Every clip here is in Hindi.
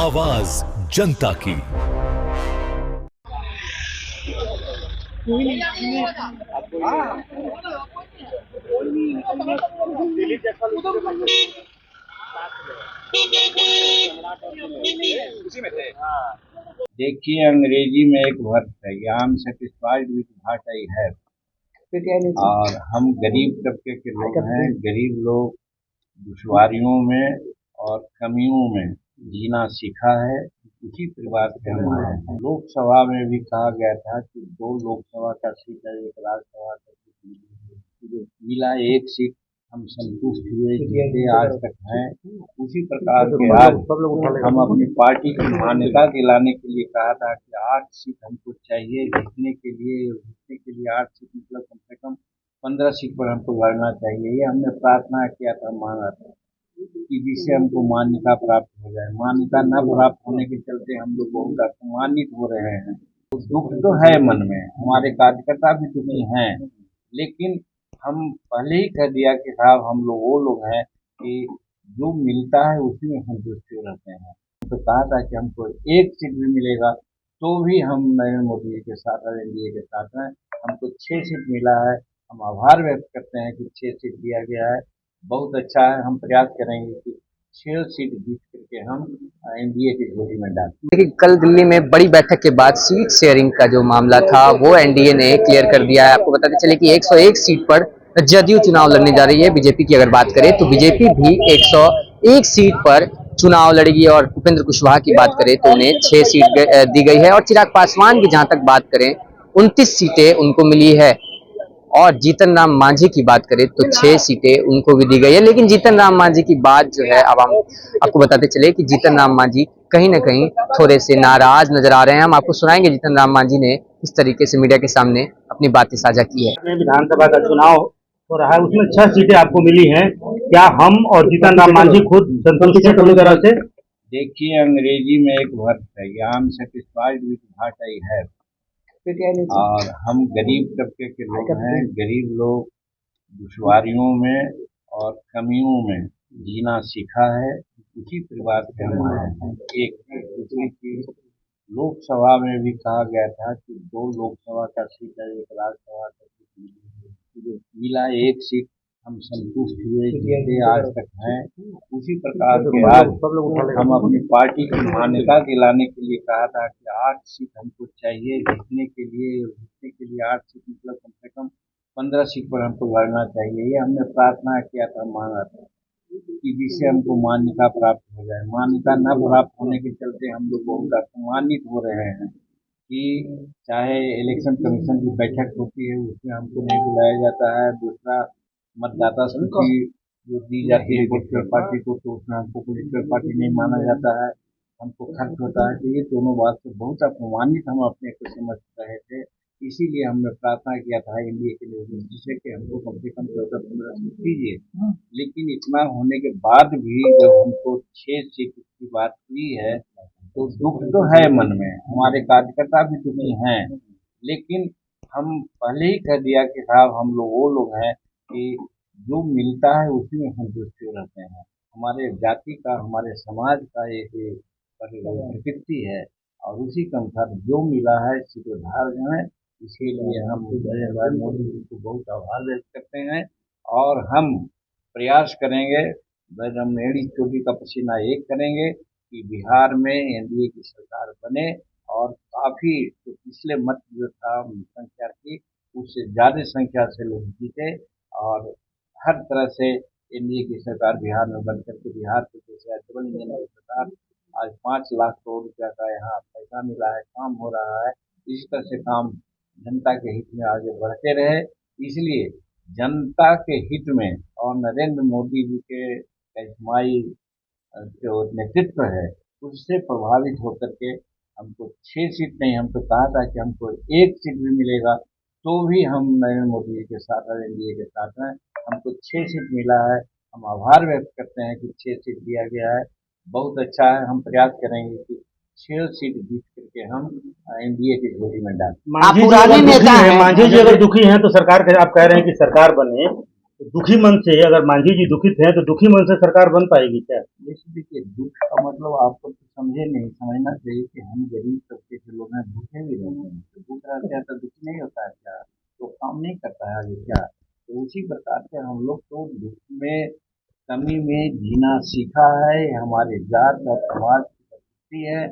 आवाज जनता की। देखिए, अंग्रेजी में एक वर्ड है, I am satisfied with what I have. और हम गरीब तबके के लोग हैं। गरीब लोग दुश्वारियों में और कमियों में जीना सीखा है। उसी परिवार से हम आए हैं। लोकसभा में भी कहा गया था कि 2 लोकसभा का सीट है, 1 राज्यसभा का सीट मिला, 1 सीट हम संतुष्ट हुए, जीते आज तक हैं। उसी प्रकार के आज हम अपनी पार्टी की मान्यता दिलाने के लिए कहा था कि 8 सीट हमको चाहिए जीतने के लिए 8 सीट मतलब कम से कम 15 सीट पर हमको लड़ना चाहिए। ये हमने प्रार्थना किया था, मांगा था कि जिससे हमको मान्यता प्राप्त हो जाए। मान्यता न प्राप्त होने के चलते हम लोग बहुत अपमानित हो रहे हैं। तो दुख तो है मन में, हमारे कार्यकर्ता भी दुखी हैं, लेकिन हम पहले ही कह दिया कि साहब हम लोग वो लोग हैं कि जो मिलता है उसी में संतुष्ट रहते हैं। तो कहा था कि हमको 1 सीट भी मिलेगा तो भी हम नरेंद्र मोदी जी के साथ हैं, एनडीए के साथ हैं। हमको 6 सीट मिला है, हम आभार व्यक्त करते हैं कि 6 सीट दिया गया है, बहुत अच्छा है। हम प्रयास करेंगे कि 6 सीट जीत करके हम एनडीए की झोली में डालें। देखिए, कल दिल्ली में बड़ी बैठक के बाद सीट शेयरिंग का जो मामला था वो एनडीए ने क्लियर कर दिया है। आपको बताते चले कि 101 सीट पर जदयू चुनाव लड़ने जा रही है। बीजेपी की अगर बात करें तो बीजेपी भी 101 सीट पर चुनाव लड़ेगी और उपेंद्र कुशवाहा की बात करें तो उन्हें 6 सीट दी गई है। और चिराग पासवान की जहां तक बात करें 29 सीटें उनको मिली है। और जीतन राम मांझी की बात करें तो 6 सीटें उनको भी दी गई है। लेकिन जीतन राम मांझी की बात जो है, अब हम आपको बताते चले कि जीतन राम मांझी कहीं ना कहीं थोड़े से नाराज नजर आ रहे हैं। हम आपको सुनाएंगे जीतन राम मांझी ने किस तरीके से मीडिया के सामने अपनी बातें साझा की है। विधानसभा का चुनाव हो रहा है, उसमें 6 सीटें आपको मिली हैं। क्या हम और जीतन राम मांझी खुद संतुष्ट हैं पूरी तरह से? देखिए, अंग्रेजी में एक वर्ड है, I am satisfied with what I have. और हम गरीब तबके के लोग हैं। गरीब लोग दुश्वारियों में और कमियों में जीना सीखा है। उसी परिवार से हम आए हैं। एक दूसरी चीज, लोकसभा में भी कहा गया था कि 2 लोकसभा का सीट है, 1 राज्यसभा का सीट मिला, 1 सीट हम संतुष्ट हुए, जीते आज तक हैं। उसी प्रकार के आज हम अपनी पार्टी की मान्यता दिलाने के लिए कहा था कि 8 सीट हमको चाहिए जीतने के लिए 8 सीट मतलब कम से कम 15 सीट पर हमको लड़ना चाहिए। ये हमने प्रार्थना किया था, मांगा था कि जिससे हमको मान्यता प्राप्त हो जाए। मान्यता न प्राप्त होने के चलते हम लोग बहुत अपमानित हो रहे हैं कि चाहे इलेक्शन कमीशन की बैठक होती है उसमें हमको नहीं बुलाया जाता है। दूसरा, मतदाता सूची जो दी जाती है पॉलिटिकल पार्टी को, तो उसमें हमको पॉलिटिकल पार्टी नहीं माना जाता है, हमको खर्च होता है। तो ये दोनों बात से बहुत अपमानित हम अपने को समझ रहे थे। इसीलिए हमने प्रार्थना किया था एनडीए के लिए जिससे कि हमको कम से कम 14-15 सीट दीजिए। लेकिन इतना होने के बाद भी जब हमको 6 सीट की बात की है तो दुख तो है मन में, हमारे कार्यकर्ता भी दुखी हैं, लेकिन हम पहले ही कह दिया कि साहब हम लोग वो लोग हैं कि जो मिलता है उसी में संतुष्ट रहते हैं। हमारे जाति का, हमारे समाज का एक प्रकृति है और उसी के अनुसार जो मिला है सीधोधार है। इसके लिए हम नरेंद्र मोदी जी को बहुत आभार व्यक्त करते हैं और हम प्रयास करेंगे, हम एड़ी चोटी का पसीना एक करेंगे कि बिहार में एनडीए की सरकार बने और काफी तो पिछले मत जो था संख्या की उससे ज्यादा संख्या से लोग जीते और हर तरह से एनडीए की सरकार बिहार में बन करके बिहार को जैसे डबल इंजन की सरकार आज 5 लाख करोड़ रुपया का यहाँ पैसा मिला है, काम हो रहा है। इसी तरह से काम जनता के हित में आगे बढ़ते रहे। इसलिए जनता के हित में और नरेंद्र मोदी जी के रहनुमाई जो नेतृत्व है उससे प्रभावित होकर के हमको 6 सीट नहीं, हम तो कहा था कि हमको 1 सीट भी मिलेगा तो भी हम नरेंद्र मोदी जी के साथ हैं, एनडीए के साथ हैं। हमको 6 सीट मिला है, हम आभार व्यक्त करते हैं कि 6 सीट दिया गया है, बहुत अच्छा है। हम प्रयास करेंगे कि 6 सीट जीत करके हम एनडीए की झोली में डालें। मांझी जी अगर दुखी हैं तो सरकार आप कह रहे हैं कि सरकार बने, तो दुखी मन से, अगर मांझी जी दुखित हैं तो दुखी मन से सरकार बन पाएगी क्या? देखिए, दुख का मतलब आपको समझे नहीं, समझना चाहिए कि हम गरीब तबके के लोग हैं, भूखे भी रहते हैं। तो भूख रहते हैं तो दुख नहीं होता है क्या? तो काम नहीं करता है आगे क्या? तो उसी प्रकार से हम लोग तो दुख में, कमी में जीना सीखा है। ये हमारे जात और समाज की प्रकृति है,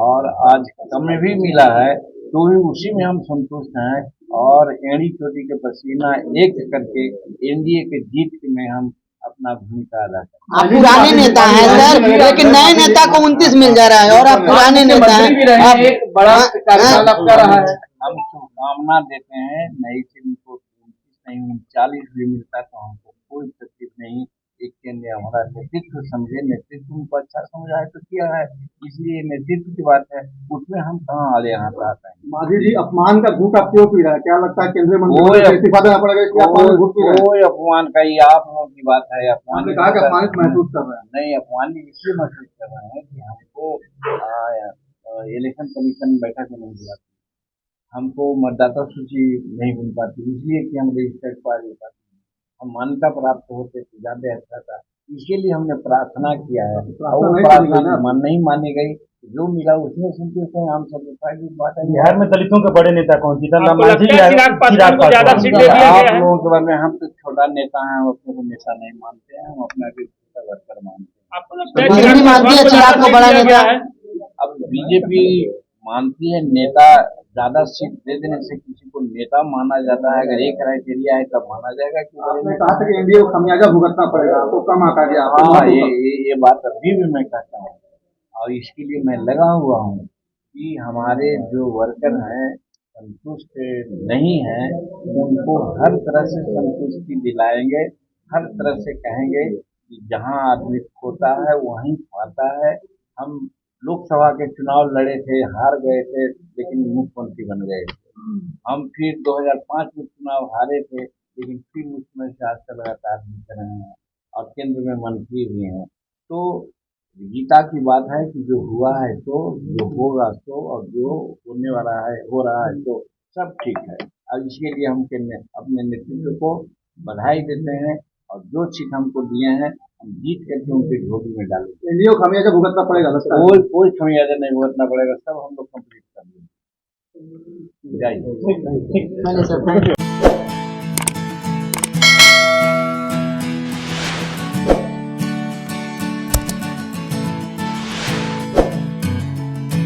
और आज कम भी मिला है तो भी उसी में हम संतुष्ट हैं, और एड़ी चोटी के पसीना एक करके एनडीए के जीत में हम अपना भूमिका अदा करते आप पुराने नेता हैं सर, लेकिन नए नेता को 29 मिल जा रहा है और आप पुराने नेता हैं। आप एक बड़ा कार्यकाल आपका रहा है। हम शुभकामना देते हैं, नई टीम को 29 नहीं 40 भी मिलता तो हमको कोई तकलीफ नहीं। एक केंद्र हमारा नेतृत्व समझे, नेतृत्व उनको अच्छा समझा है तो किया है, इसलिए नेतृत्व की बात है, उसमें हम कहाँ आले यहाँ पर आते हैं। मांझी जी, अपमान का घूंट आप क्यों पी रहे हैं? क्या लगता है केंद्रीय मंत्री को इस्तीफा देना पड़ेगा इसलिए अपमान का घूंट पी रहे हैं? कोई अपमान का, ये आप लोगों की बात है। अपमान आपने कहा कि अपमानित महसूस कर रहे हैं। नहीं, अपमान इसलिए महसूस कर रहे हैं कि हमको इलेक्शन कमीशन बैठक में नहीं बुलाती, हमको मतदाता सूची नहीं मिल पाती, इसलिए कि हम रजिस्टर्ड पार्टी पाते, हम मान्यता प्राप्त होते तो ज्यादा अच्छा था। इसके लिए हमने प्रार्थना किया है, और वो प्रार्थना नहीं मानी गई, जो मिला उसमें संतुष्ट है। हम सब बात है। बिहार में दलितों के बड़े नेता कौन? जीतन राम आपको मांझी लगता है चिराग पासवान को ज्यादा सीट दे दिया आप गया है? लोगों के बारे में, हम तो छोटा नेता हैं, हम अपने को नेता नहीं मानते हैं, हम अपना वर्कर मानते हैं। आपको लगता है बीजेपी मानती है चिराग को बड़ा नेता? अब बीजेपी मानती है नेता, ज्यादा सीट दे देने से किसी को नेता माना जाता है। अगर एक क्राइटेरिया है तब माना जाएगा कि आपने कहा था कि एनडीए को खमियाजा भुगतना पड़ेगा, आपको कम आका दिया। हाँ, ये बात अभी भी मैं कहता हूँ, और इसके लिए मैं लगा हुआ हूँ कि हमारे जो वर्कर हैं संतुष्ट नहीं हैं, उनको हर तरह से संतुष्टि दिलाएंगे, हर तरह से कहेंगे कि जहाँ आदमी खोता है वहीं पाता है। हम लोकसभा के चुनाव लड़े थे, हार गए थे, लेकिन मुख्यमंत्री बन गए थे। हम फिर 2005 में चुनाव हारे थे, लेकिन फिर उसमें से आज तक लगातार जीत रहे हैं, और केंद्र में मंत्री भी हैं। तो गीता की बात है कि जो हुआ है तो, जो होगा तो, और जो होने वाला है, हो रहा है तो, सब ठीक है। अब इसके लिए हम अपने नेतृत्व को बधाई देते हैं, और जो सीट हमको दिए हैं हम जीत करके उनके झोली में डालेंगे। एनडीए को खमियाजा भुगतना पड़ेगा लगता है। कोई खमियाजा नहीं भुगतना पड़ेगा, सब हम लोग कंप्लीट कर देंगे। मैंने सर